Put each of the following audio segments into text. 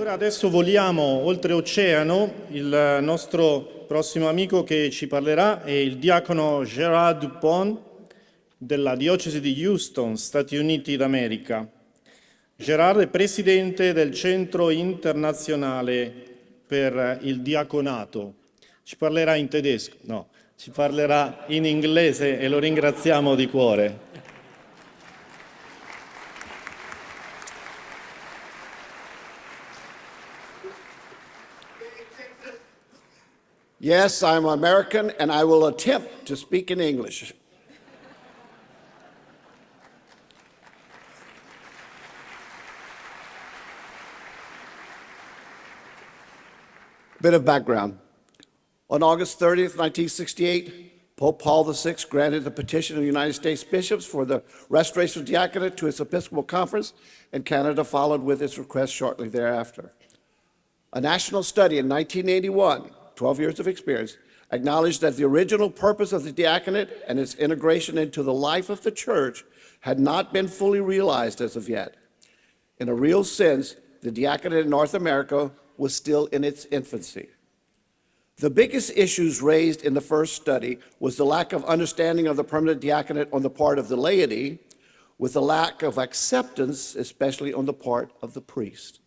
Allora adesso voliamo oltreoceano. Il nostro prossimo amico che ci parlerà è il diacono Gerald DuPont della diocesi di Houston, Stati Uniti d'America. Gerald è presidente del Centro Internazionale per il Diaconato. Ci parlerà in tedesco? No, ci parlerà in inglese e lo ringraziamo di cuore. Yes, I'm American, and I will attempt to speak in English. Bit of background. On August 30th, 1968, Pope Paul VI granted the petition of the United States bishops for the restoration of diaconate to its Episcopal Conference, and Canada followed with its request shortly thereafter. A national study in 1981, 12 years of experience, acknowledged that the original purpose of the diaconate and its integration into the life of the church had not been fully realized as of yet. In a real sense, the diaconate in North America was still in its infancy. The biggest issues raised in the first study was the lack of understanding of the permanent diaconate on the part of the laity, with the lack of acceptance, especially on the part of the priest.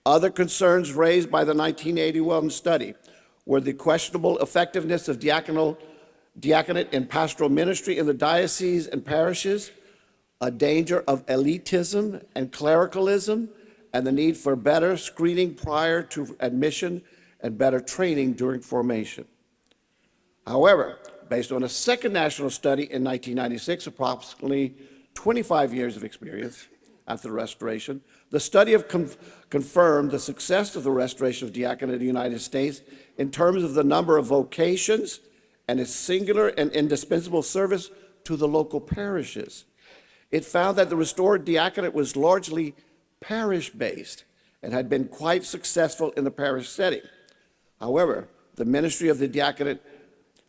Other concerns raised by the 1981 study were the questionable effectiveness of diaconate in pastoral ministry in the dioceses and parishes, a danger of elitism and clericalism, and the need for better screening prior to admission and better training during formation. However, based on a second national study in 1996, approximately 25 years of experience after the Restoration, the study confirmed the success of the restoration of diaconate in the United States in terms of the number of vocations and its singular and indispensable service to the local parishes. It found that the restored diaconate was largely parish-based and had been quite successful in the parish setting. However, the ministry of the diaconate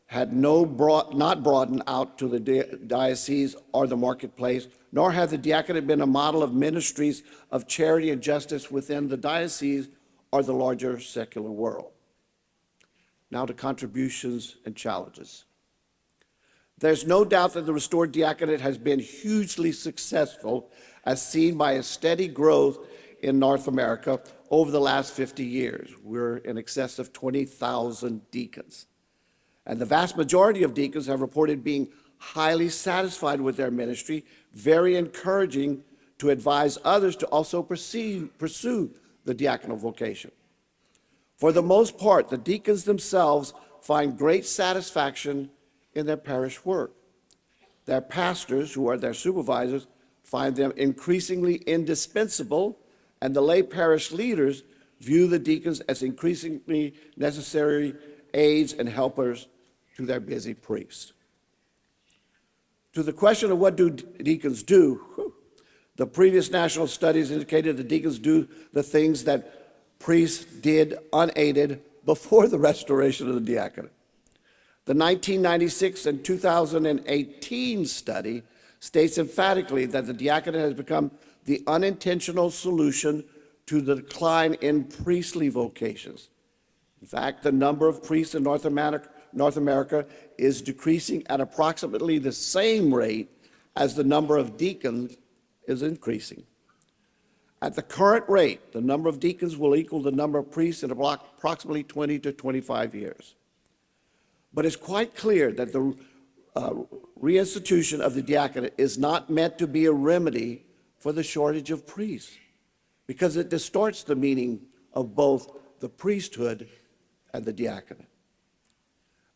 had not broadened out to the diocese or the marketplace, nor had the diaconate been a model of ministries of charity and justice within the diocese or the larger secular world. Now to contributions and challenges. There's no doubt that the restored diaconate has been hugely successful, as seen by a steady growth in North America over the last 50 years. We're in excess of 20,000 deacons. And the vast majority of deacons have reported being highly satisfied with their ministry, very encouraging to advise others to also pursue the diaconal vocation. For the most part, the deacons themselves find great satisfaction in their parish work. Their pastors, who are their supervisors, find them increasingly indispensable, and the lay parish leaders view the deacons as increasingly necessary aides and helpers to their busy priests. To the question of what do deacons do, the previous national studies indicated the deacons do the things that priests did unaided before the restoration of the diaconate. The 1996 and 2018 study states emphatically that the diaconate has become the unintentional solution to the decline in priestly vocations. In fact, the number of priests in North America is decreasing at approximately the same rate as the number of deacons is increasing. At the current rate, the number of deacons will equal the number of priests in approximately 20 to 25 years. But it's quite clear that the reinstitution of the diaconate is not meant to be a remedy for the shortage of priests, because it distorts the meaning of both the priesthood and the diaconate.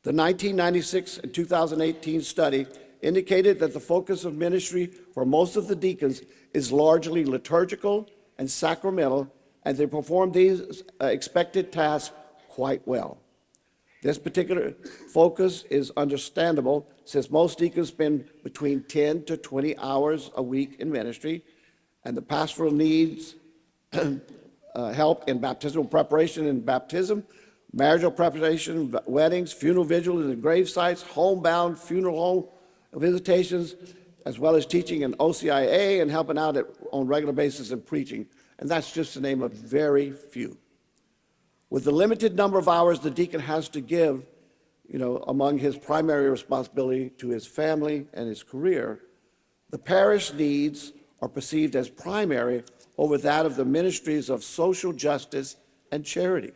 The 1996 and 2018 study indicated that the focus of ministry for most of the deacons is largely liturgical and sacramental, and they perform these expected tasks quite well. This particular focus is understandable since most deacons spend between 10 to 20 hours a week in ministry, and the pastoral needs help in baptismal preparation and baptism, marital preparation, weddings, funeral vigils and grave sites, homebound funeral home visitations, as well as teaching in OCIA and helping out on a regular basis in preaching and that's just to name a very few. With the limited number of hours the deacon has to give, among his primary responsibility to his family and his career, the parish needs are perceived as primary over that of the ministries of social justice and charity,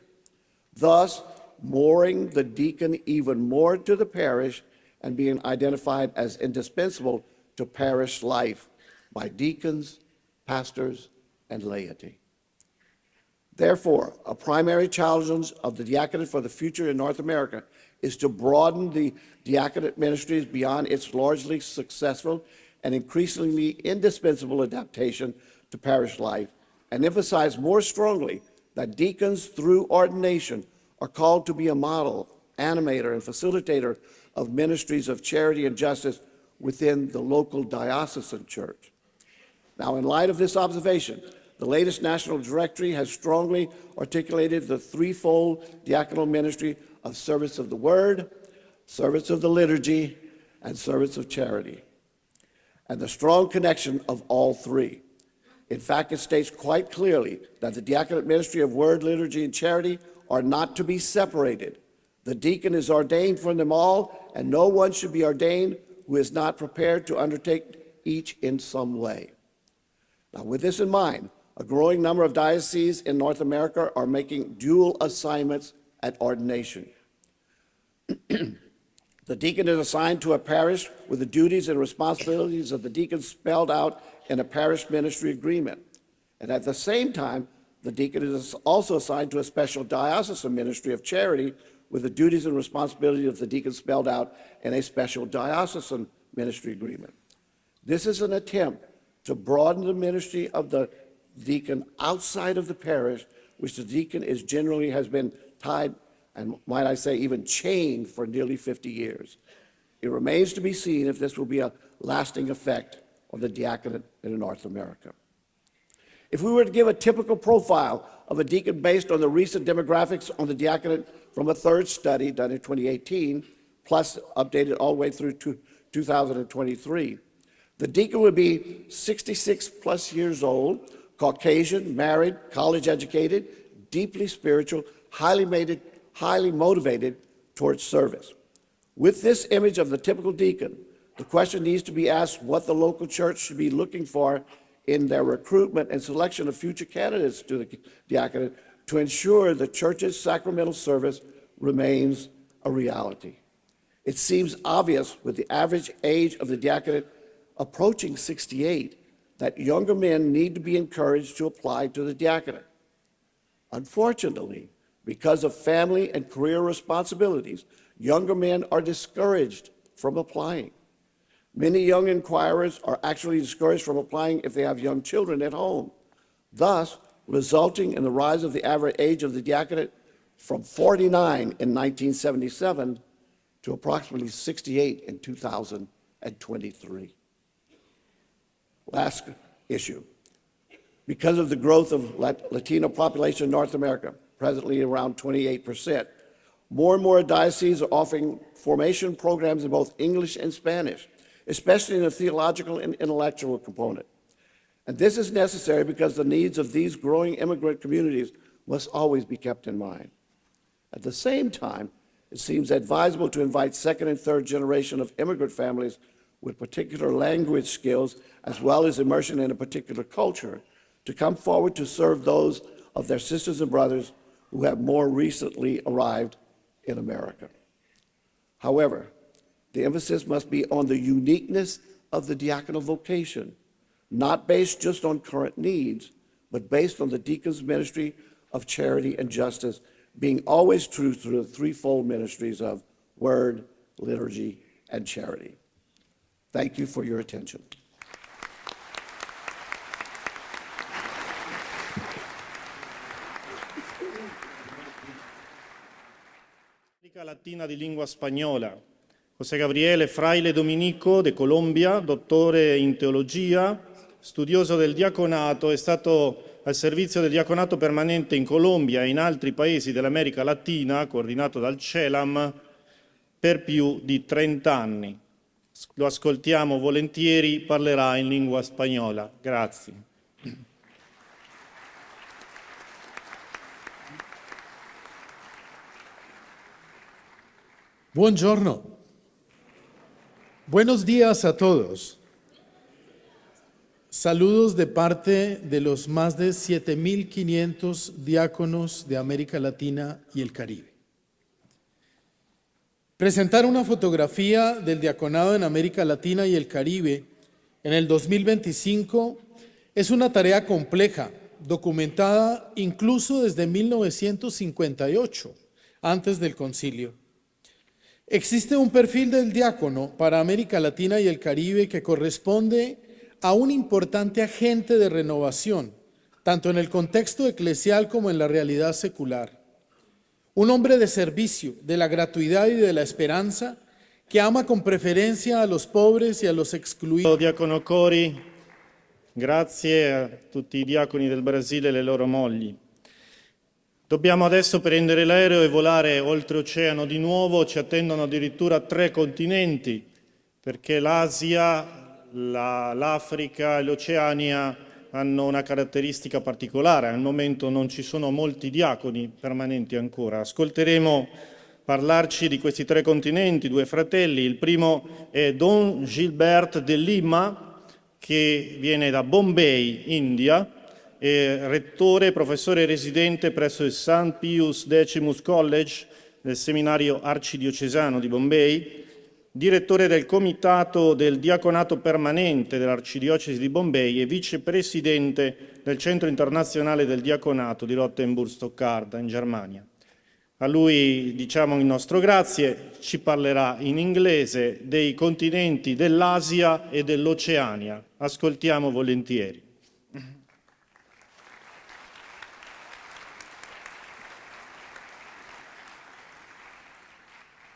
thus mooring the deacon even more to the parish and being identified as indispensable to parish life by deacons, pastors, and laity. Therefore, a primary challenge of the diaconate for the future in North America is to broaden the diaconate ministries beyond its largely successful and increasingly indispensable adaptation to parish life, and emphasize more strongly that deacons through ordination are called to be a model, animator, and facilitator of ministries of charity and justice within the local diocesan church. Now, in light of this observation, the latest national directory has strongly articulated the threefold diaconal ministry of service of the word, service of the liturgy, and service of charity, and the strong connection of all three. In fact, it states quite clearly that the diaconate ministry of word, liturgy, and charity are not to be separated. The deacon is ordained from them all, and no one should be ordained who is not prepared to undertake each in some way. Now, with this in mind, a growing number of dioceses in North America are making dual assignments at ordination. The deacon is assigned to a parish with the duties and responsibilities of the deacon spelled out in a parish ministry agreement. And at the same time, the deacon is also assigned to a special diocesan ministry of charity with the duties and responsibilities of the deacon spelled out in a special diocesan ministry agreement. This is an attempt to broaden the ministry of the deacon outside of the parish, which the deacon is generally has been tied, and might I say even chained, for nearly 50 years. It remains to be seen if this will be a lasting effect on the diaconate in North America. If we were to give a typical profile of a deacon based on the recent demographics on the diaconate from a third study done in 2018, plus updated all the way through to 2023, the deacon would be 66 plus years old, Caucasian, married, college educated, deeply spiritual, highly motivated towards service. With this image of the typical deacon, the question needs to be asked what the local church should be looking for in their recruitment and selection of future candidates to the diaconate to ensure the church's sacramental service remains a reality. It seems obvious with the average age of the diaconate approaching 68 that younger men need to be encouraged to apply to the diaconate. Unfortunately, because of family and career responsibilities, younger men are discouraged from applying. Many young inquirers are actually discouraged from applying if they have young children at home, thus resulting in the rise of the average age of the diaconate from 49 in 1977 to approximately 68 in 2023. Last issue. Because of the growth of Latino population in North America, presently around 28%, more and more dioceses are offering formation programs in both English and Spanish, especially in the theological and intellectual component. And this is necessary because the needs of these growing immigrant communities must always be kept in mind. At the same time, it seems advisable to invite second and third generation of immigrant families with particular language skills, as well as immersion in a particular culture, to come forward to serve those of their sisters and brothers who have more recently arrived in America. However, the emphasis must be on the uniqueness of the diaconal vocation, not based just on current needs, but based on the deacon's ministry of charity and justice, being always true through the threefold ministries of word, liturgy, and charity. Thank you for your attention. Latina di lingua spagnola. José Gabriele Fraile Dominico de Colombia, dottore in teologia, studioso del diaconato, è stato al servizio del diaconato permanente in Colombia e in altri paesi dell'America Latina, coordinato dal CELAM, per più di 30 anni. Lo ascoltiamo volentieri, parlerà in lingua spagnola. Grazie. Buongiorno. Buenos días a todos. Saludos de parte de los más de 7.500 diáconos de América Latina y el Caribe. Presentar una fotografía del diaconado en América Latina y el Caribe en el 2025 es una tarea compleja, documentada incluso desde 1958, antes del concilio. Existe un perfil del diácono para América Latina y el Caribe que corresponde a un importante agente de renovación, tanto en el contexto eclesial como en la realidad secular. Un hombre de servicio, de la gratuidad y de la esperanza, que ama con preferencia a los pobres y a los excluidos. Diacono Cori, grazie a tutti i diaconi del Brasile e le loro mogli. Dobbiamo adesso prendere l'aereo e volare oltreoceano di nuovo, ci attendono addirittura 3 continenti, perché l'Asia, l'Africa e l'Oceania hanno una caratteristica particolare. Al momento non ci sono molti diaconi permanenti ancora. Ascolteremo parlarci di questi 3 continenti, 2 fratelli. Il primo è Don Gilbert de Lima, che viene da Bombay, India, è rettore e professore residente presso il St. Pius X College del seminario arcidiocesano di Bombay, direttore del comitato del diaconato permanente dell'arcidiocesi di Bombay e vicepresidente del Centro internazionale del diaconato di Rottenburg-Stoccarda in Germania. A lui diciamo il nostro grazie, ci parlerà in inglese dei continenti dell'Asia e dell'Oceania. Ascoltiamo volentieri.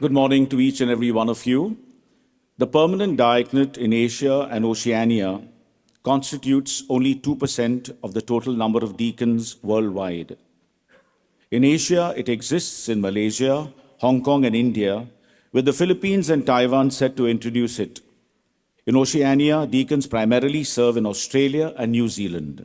Good morning to each and every one of you. The permanent diaconate in Asia and Oceania constitutes only 2% of the total number of deacons worldwide. In Asia, it exists in Malaysia, Hong Kong, and India, with the Philippines and Taiwan set to introduce it. In Oceania, deacons primarily serve in Australia and New Zealand.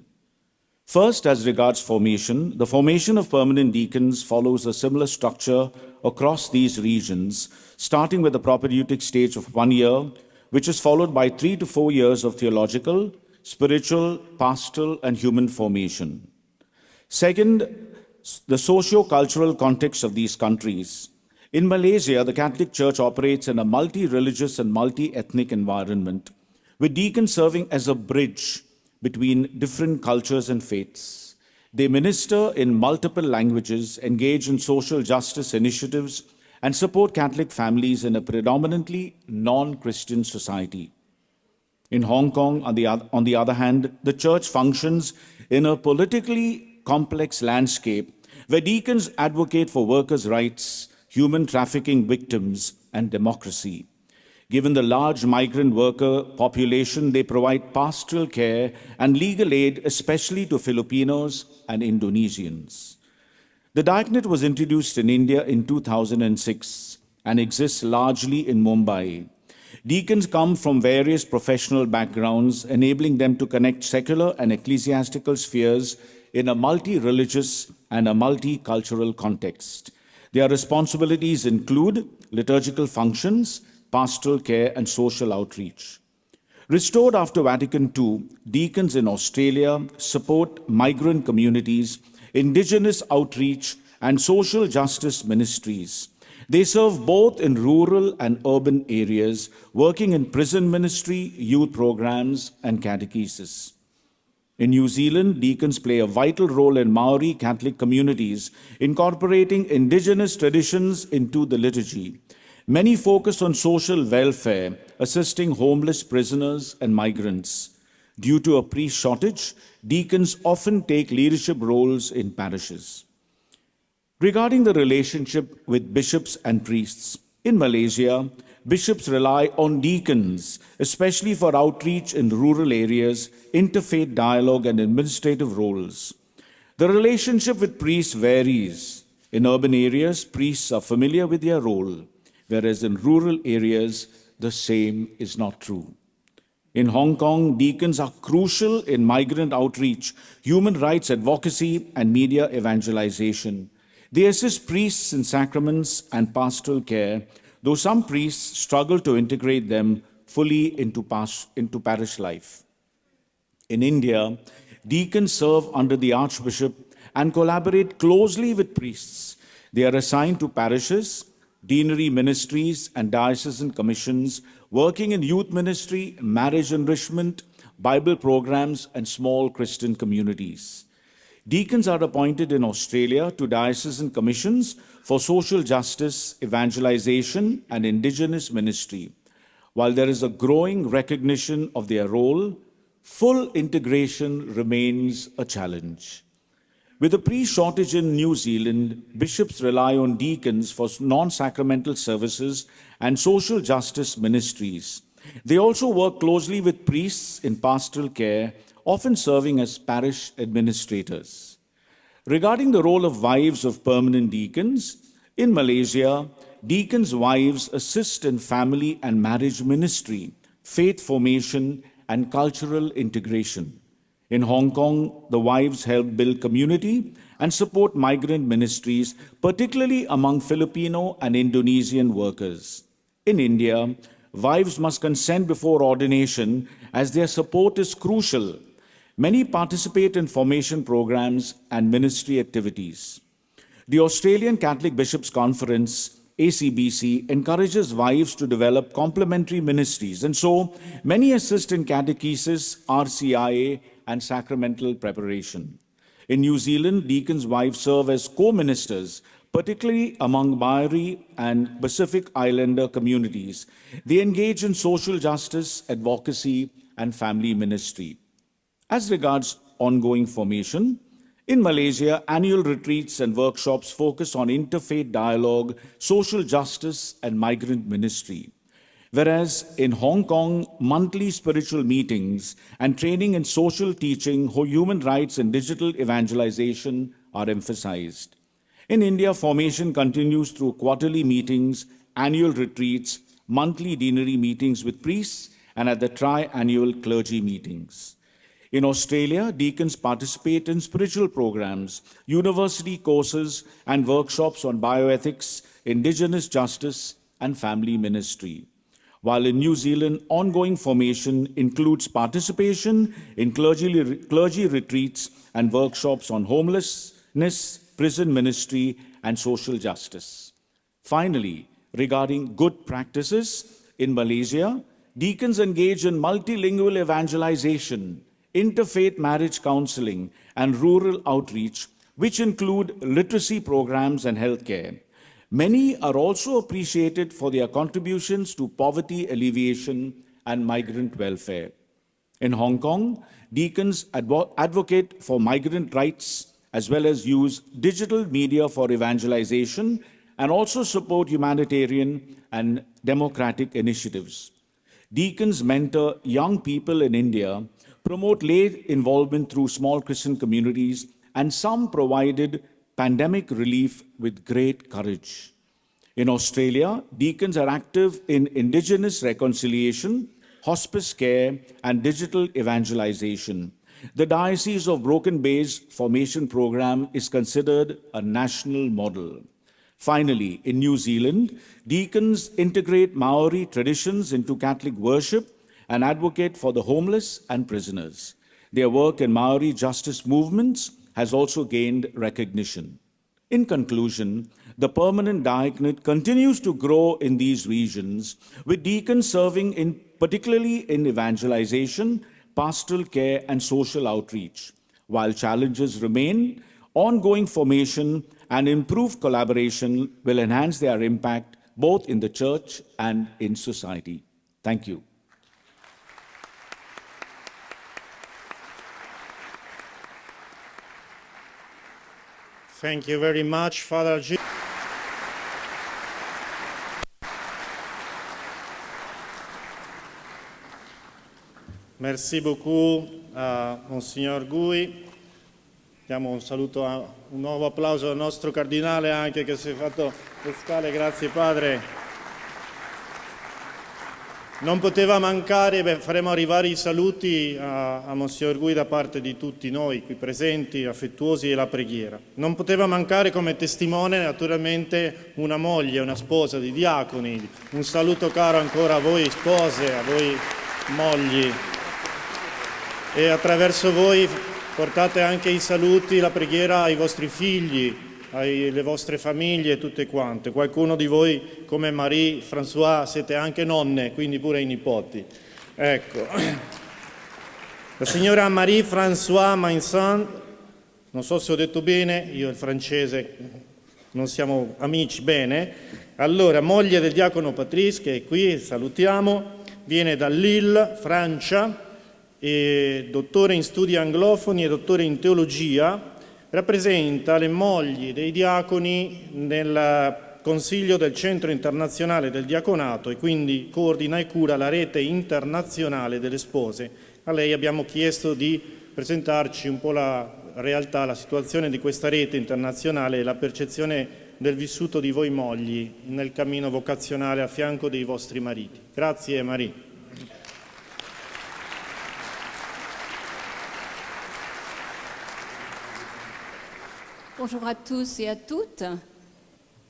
First, as regards formation, the formation of permanent deacons follows a similar structure across these regions, starting with the propedeutic stage of 1 year, which is followed by 3 to 4 years of theological, spiritual, pastoral, and human formation. Second, the socio-cultural context of these countries. In Malaysia, the Catholic Church operates in a multi-religious and multi-ethnic environment, with deacons serving as a bridge between different cultures and faiths. They minister in multiple languages, engage in social justice initiatives, and support Catholic families in a predominantly non-Christian society. In Hong Kong, on the other hand, the Church functions in a politically complex landscape where deacons advocate for workers' rights, human trafficking victims, and democracy. Given the large migrant worker population, they provide pastoral care and legal aid, especially to Filipinos and Indonesians. The diaconate was introduced in India in 2006 and exists largely in Mumbai. Deacons come from various professional backgrounds, enabling them to connect secular and ecclesiastical spheres in a multi-religious and a multicultural context. Their responsibilities include liturgical functions, pastoral care, and social outreach. Restored after Vatican II, deacons in Australia support migrant communities, indigenous outreach, and social justice ministries. They serve both in rural and urban areas, working in prison ministry, youth programs, and catechesis. In New Zealand, deacons play a vital role in Maori Catholic communities, incorporating indigenous traditions into the liturgy. Many focus on social welfare, assisting homeless prisoners and migrants. Due to a priest shortage, deacons often take leadership roles in parishes. Regarding the relationship with bishops and priests, in Malaysia, bishops rely on deacons, especially for outreach in rural areas, interfaith dialogue, and administrative roles. The relationship with priests varies. In urban areas, priests are familiar with their role, whereas in rural areas, the same is not true. In Hong Kong, deacons are crucial in migrant outreach, human rights advocacy, and media evangelization. They assist priests in sacraments and pastoral care, though some priests struggle to integrate them fully into parish life. In India, deacons serve under the Archbishop and collaborate closely with priests. They are assigned to parishes, deanery ministries, and diocesan commissions, working in youth ministry, marriage enrichment, Bible programs, and small Christian communities. Deacons are appointed in Australia to diocesan commissions for social justice, evangelization, and indigenous ministry. While there is a growing recognition of their role, full integration remains a challenge. With a priest shortage in New Zealand, bishops rely on deacons for non-sacramental services and social justice ministries. They also work closely with priests in pastoral care, often serving as parish administrators. Regarding the role of wives of permanent deacons, in Malaysia, deacons' wives assist in family and marriage ministry, faith formation, and cultural integration. In Hong Kong, the wives help build community and support migrant ministries, particularly among Filipino and Indonesian workers. In India, wives must consent before ordination as their support is crucial. Many participate in formation programs and ministry activities. The Australian Catholic Bishops' Conference, ACBC, encourages wives to develop complementary ministries, and so many assist in catechesis, RCIA, and sacramental preparation. In New Zealand, deacons' wives serve as co-ministers, particularly among Maori and Pacific Islander communities. They engage in social justice, advocacy, and family ministry. As regards ongoing formation, in Malaysia, annual retreats and workshops focus on interfaith dialogue, social justice, and migrant ministry. Whereas in Hong Kong, monthly spiritual meetings and training in social teaching, human rights, and digital evangelization are emphasized. In India, formation continues through quarterly meetings, annual retreats, monthly deanery meetings with priests, and at the tri-annual clergy meetings. In Australia, deacons participate in spiritual programs, university courses, and workshops on bioethics, indigenous justice, and family ministry. While in New Zealand, ongoing formation includes participation in clergy retreats and workshops on homelessness, prison ministry, and social justice. Finally, regarding good practices, in Malaysia, deacons engage in multilingual evangelization, interfaith marriage counseling, and rural outreach, which include literacy programs and healthcare. Many are also appreciated for their contributions to poverty alleviation and migrant welfare. In Hong Kong, deacons advocate for migrant rights as well as use digital media for evangelization and also support humanitarian and democratic initiatives. Deacons mentor young people in India, promote lay involvement through small Christian communities, and some provided pandemic relief with great courage. In Australia, deacons are active in indigenous reconciliation, hospice care, and digital evangelization. The Diocese of Broken Bay's formation program is considered a national model. Finally, in New Zealand, deacons integrate Maori traditions into Catholic worship and advocate for the homeless and prisoners. Their work in Maori justice movements has also gained recognition. In conclusion, the permanent diaconate continues to grow in these regions, with deacons serving particularly in evangelization, pastoral care, and social outreach. While challenges remain, ongoing formation and improved collaboration will enhance their impact both in the church and in society. Thank you. Thank you very much, Father Gilbert. Merci beaucoup a Monsignor Gui. Diamo un saluto, un nuovo applauso al nostro cardinale anche che si è fatto le scale. Grazie Padre. Non poteva mancare, faremo arrivare i saluti a Monsignor Gui da parte di tutti noi qui presenti, affettuosi, e la preghiera. Non poteva mancare come testimone naturalmente una moglie, una sposa di diaconi. Un saluto caro ancora a voi spose, a voi mogli. E attraverso voi portate anche i saluti, la preghiera ai vostri figli, alle vostre famiglie, tutte quante. Qualcuno di voi, come Marie, François, siete anche nonne, quindi pure i nipoti. Ecco. La signora Marie-François Maincent, non so se ho detto bene, io il francese non siamo amici bene. Allora, moglie del diacono Patrice, che è qui, salutiamo, viene da Lille, Francia, e dottore in studi anglofoni e dottore in teologia. Rappresenta le mogli dei diaconi nel Consiglio del Centro Internazionale del Diaconato e quindi coordina e cura la rete internazionale delle spose. A lei abbiamo chiesto di presentarci un po' la realtà, la situazione di questa rete internazionale e la percezione del vissuto di voi mogli nel cammino vocazionale a fianco dei vostri mariti. Grazie Marie. Bonjour à tous et à toutes.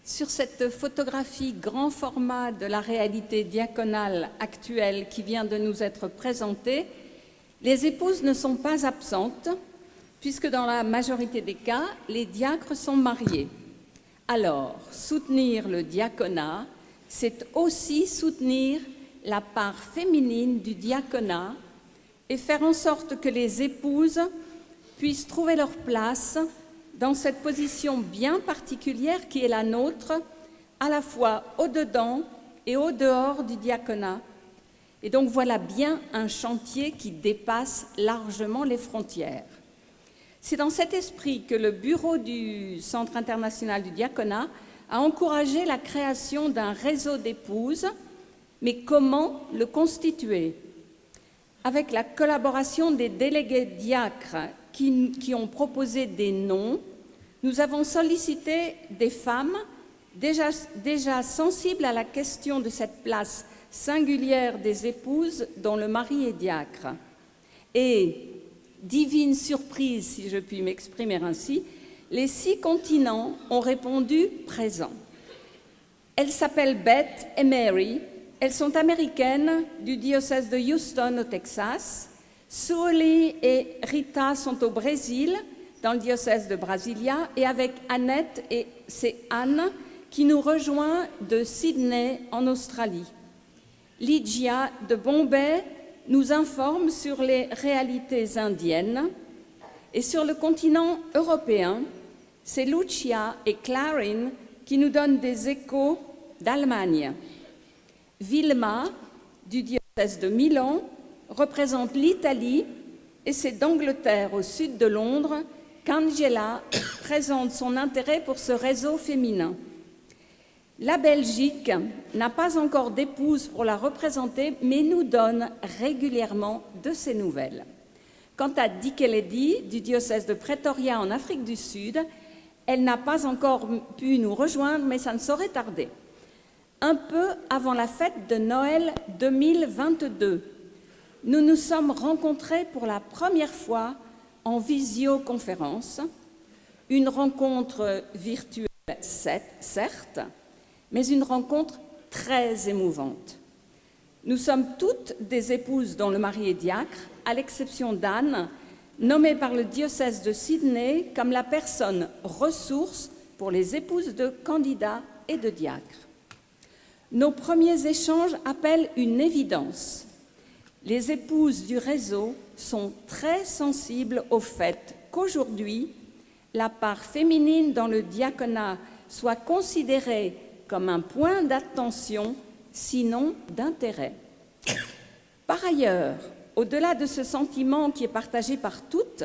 Sur cette photographie grand format de la réalité diaconale actuelle qui vient de nous être présentée, les épouses ne sont pas absentes, puisque dans la majorité des cas, les diacres sont mariés. Alors, soutenir le diaconat, c'est aussi soutenir la part féminine du diaconat et faire en sorte que les épouses puissent trouver leur place dans cette position bien particulière qui est la nôtre, à la fois au-dedans et au-dehors du diaconat. Et donc voilà bien un chantier qui dépasse largement les frontières. C'est dans cet esprit que le bureau du Centre international du diaconat a encouragé la création d'un réseau d'épouses, mais comment le constituer? Avec la collaboration des délégués diacres qui ont proposé des noms, nous avons sollicité des femmes déjà sensibles à la question de cette place singulière des épouses dont le mari est diacre. Et, divine surprise, si je puis m'exprimer ainsi, les 6 continents ont répondu présents. Elles s'appellent Beth et Mary, elles sont américaines du diocèse de Houston au Texas. Sueli et Rita sont au Brésil, dans le diocèse de Brasilia, et avec Annette, et c'est Anne qui nous rejoint de Sydney en Australie. Lydia de Bombay nous informe sur les réalités indiennes, et sur le continent européen, c'est Lucia et Clarin qui nous donnent des échos d'Allemagne. Vilma, du diocèse de Milan, représente l'Italie, et c'est d'Angleterre, au sud de Londres, qu'Angela présente son intérêt pour ce réseau féminin. La Belgique n'a pas encore d'épouse pour la représenter, mais nous donne régulièrement de ses nouvelles. Quant à Dicastery, du diocèse de Pretoria en Afrique du Sud, elle n'a pas encore pu nous rejoindre, mais ça ne saurait tarder. Un peu avant la fête de Noël 2022, nous nous sommes rencontrés pour la première fois en visioconférence, une rencontre virtuelle certes, mais une rencontre très émouvante. Nous sommes toutes des épouses dont le mari est diacre, à l'exception d'Anne, nommée par le diocèse de Sydney comme la personne ressource pour les épouses de candidats et de diacres. Nos premiers échanges appellent une évidence. Les épouses du réseau sont très sensibles au fait qu'aujourd'hui, la part féminine dans le diaconat soit considérée comme un point d'attention, sinon d'intérêt. Par ailleurs, au-delà de ce sentiment qui est partagé par toutes,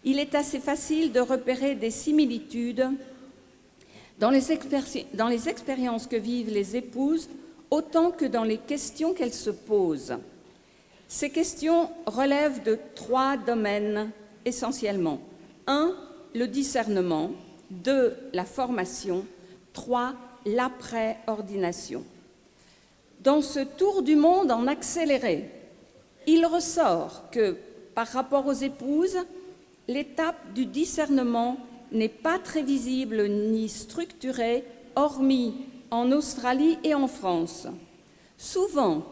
il est assez facile de repérer des similitudes dans les expériences que vivent les épouses, autant que dans les questions qu'elles se posent. Ces questions relèvent de 3 domaines essentiellement. 1, le discernement. 2, la formation. 3, l'après-ordination. Dans ce tour du monde en accéléré, il ressort que, par rapport aux épouses, l'étape du discernement n'est pas très visible ni structurée, hormis en Australie et en France. Souvent,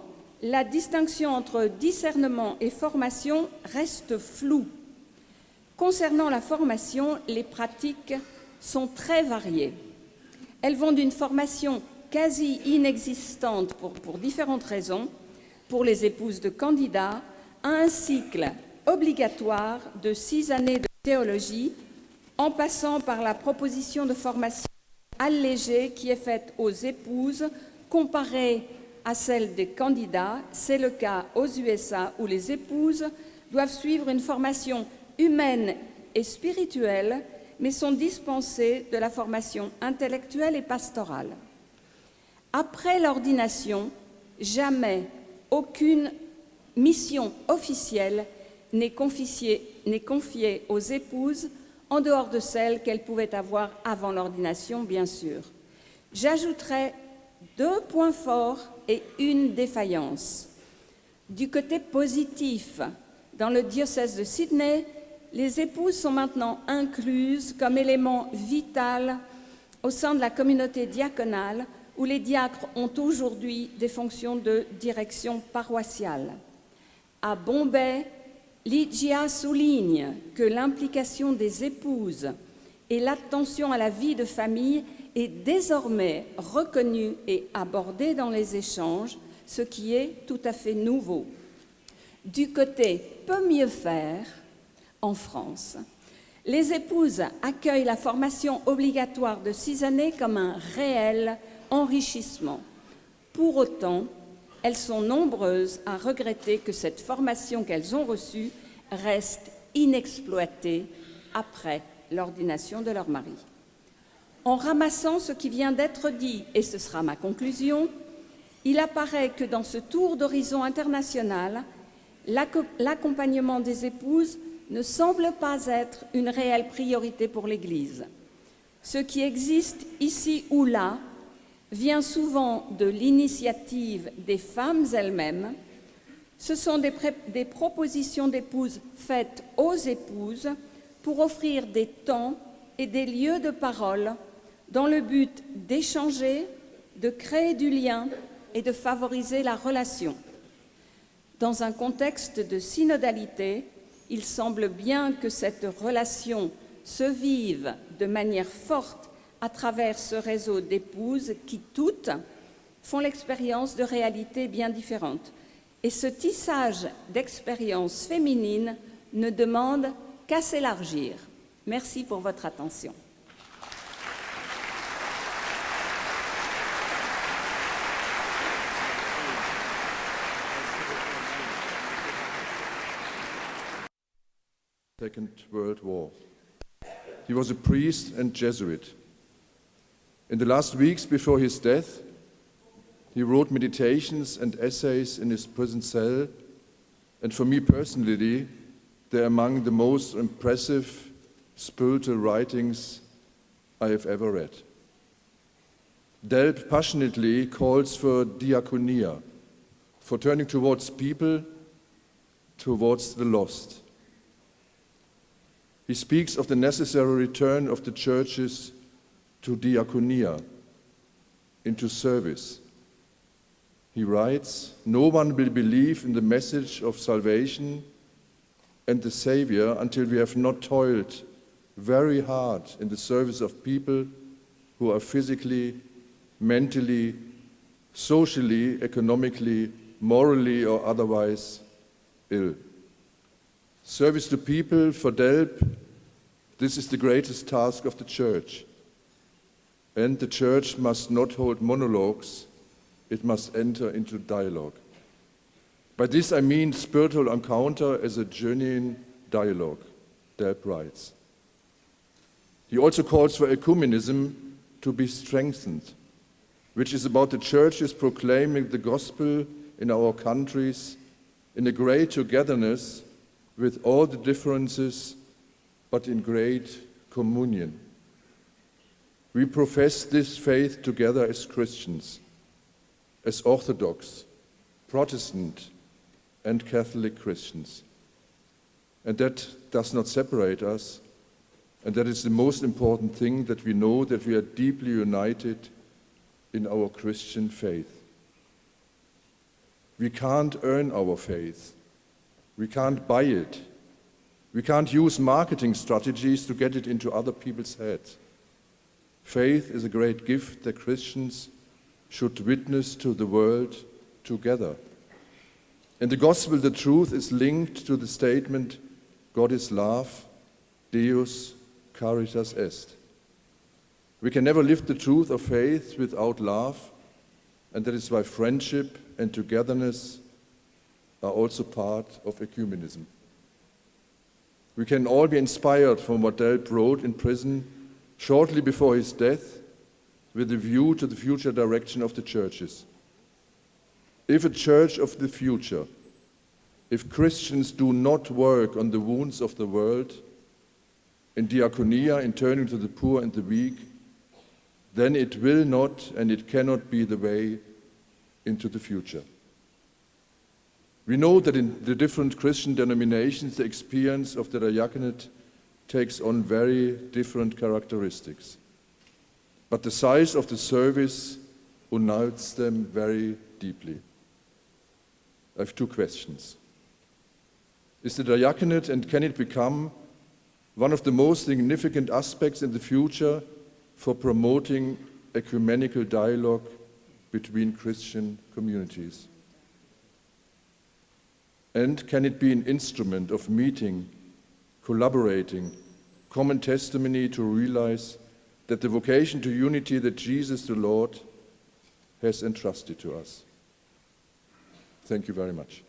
la distinction entre discernement et formation reste floue. Concernant la formation, les pratiques sont très variées. Elles vont d'une formation quasi inexistante pour différentes raisons, pour les épouses de candidats, à un cycle obligatoire de 6 années de théologie, en passant par la proposition de formation allégée qui est faite aux épouses comparée à celle des candidats. C'est le cas aux USA où les épouses doivent suivre une formation humaine et spirituelle, mais sont dispensées de la formation intellectuelle et pastorale. Après l'ordination, jamais aucune mission officielle n'est confiée aux épouses en dehors de celle qu'elles pouvaient avoir avant l'ordination, bien sûr. J'ajouterai 2 points forts et une défaillance. Du côté positif, dans le diocèse de Sydney, les épouses sont maintenant incluses comme élément vital au sein de la communauté diaconale où les diacres ont aujourd'hui des fonctions de direction paroissiale. À Bombay, l'IGA souligne que l'implication des épouses et l'attention à la vie de famille est désormais reconnue et abordée dans les échanges, ce qui est tout à fait nouveau. Du côté peut mieux faire, en France, les épouses accueillent la formation obligatoire de 6 années comme un réel enrichissement. Pour autant, elles sont nombreuses à regretter que cette formation qu'elles ont reçue reste inexploitée après l'ordination de leur mari. En ramassant ce qui vient d'être dit, et ce sera ma conclusion, il apparaît que dans ce tour d'horizon international, l'accompagnement des épouses ne semble pas être une réelle priorité pour l'Église. Ce qui existe ici ou là vient souvent de l'initiative des femmes elles-mêmes. Ce sont des propositions d'épouses faites aux épouses pour offrir des temps et des lieux de parole dans le but d'échanger, de créer du lien et de favoriser la relation. Dans un contexte de synodalité, il semble bien que cette relation se vive de manière forte à travers ce réseau d'épouses qui, toutes, font l'expérience de réalités bien différentes. Et ce tissage d'expériences féminines ne demande qu'à s'élargir. Merci pour votre attention. Second World War. He was a priest and Jesuit. In the last weeks before his death, he wrote meditations and essays in his prison cell, and for me personally, they're among the most impressive spiritual writings I have ever read. Delp passionately calls for diaconia, for turning towards people, towards the lost. He speaks of the necessary return of the churches to diaconia, into service. He writes, "No one will believe in the message of salvation and the Savior until we have not toiled very hard in the service of people who are physically, mentally, socially, economically, morally, or otherwise ill." Service to people, for Delp, this is the greatest task of the Church. And the Church must not hold monologues, it must enter into dialogue. By this I mean spiritual encounter as a genuine dialogue, Delp writes. He also calls for ecumenism to be strengthened, which is about the churches proclaiming the gospel in our countries in a great togetherness with all the differences, but in great communion. We profess this faith together as Christians, as Orthodox, Protestant, and Catholic Christians. And that does not separate us, and that is the most important thing, that we know that we are deeply united in our Christian faith. We can't earn our faith. We can't buy it. We can't use marketing strategies to get it into other people's heads. Faith is a great gift that Christians should witness to the world together. In the gospel, the truth is linked to the statement, God is love, Deus caritas est. We can never live the truth of faith without love, and that is why friendship and togetherness are also part of ecumenism. We can all be inspired from what Gerald wrote in prison shortly before his death, with a view to the future direction of the churches. If a church of the future, if Christians do not work on the wounds of the world, in diaconia, in turning to the poor and the weak, then it will not and it cannot be the way into the future. We know that in the different Christian denominations, the experience of the diaconate takes on very different characteristics. But the size of the service unites them very deeply. I have two questions. Is the diaconate, and can it become, one of the most significant aspects in the future for promoting ecumenical dialogue between Christian communities? And can it be an instrument of meeting, collaborating, common testimony to realize that the vocation to unity that Jesus the Lord has entrusted to us? Thank you very much.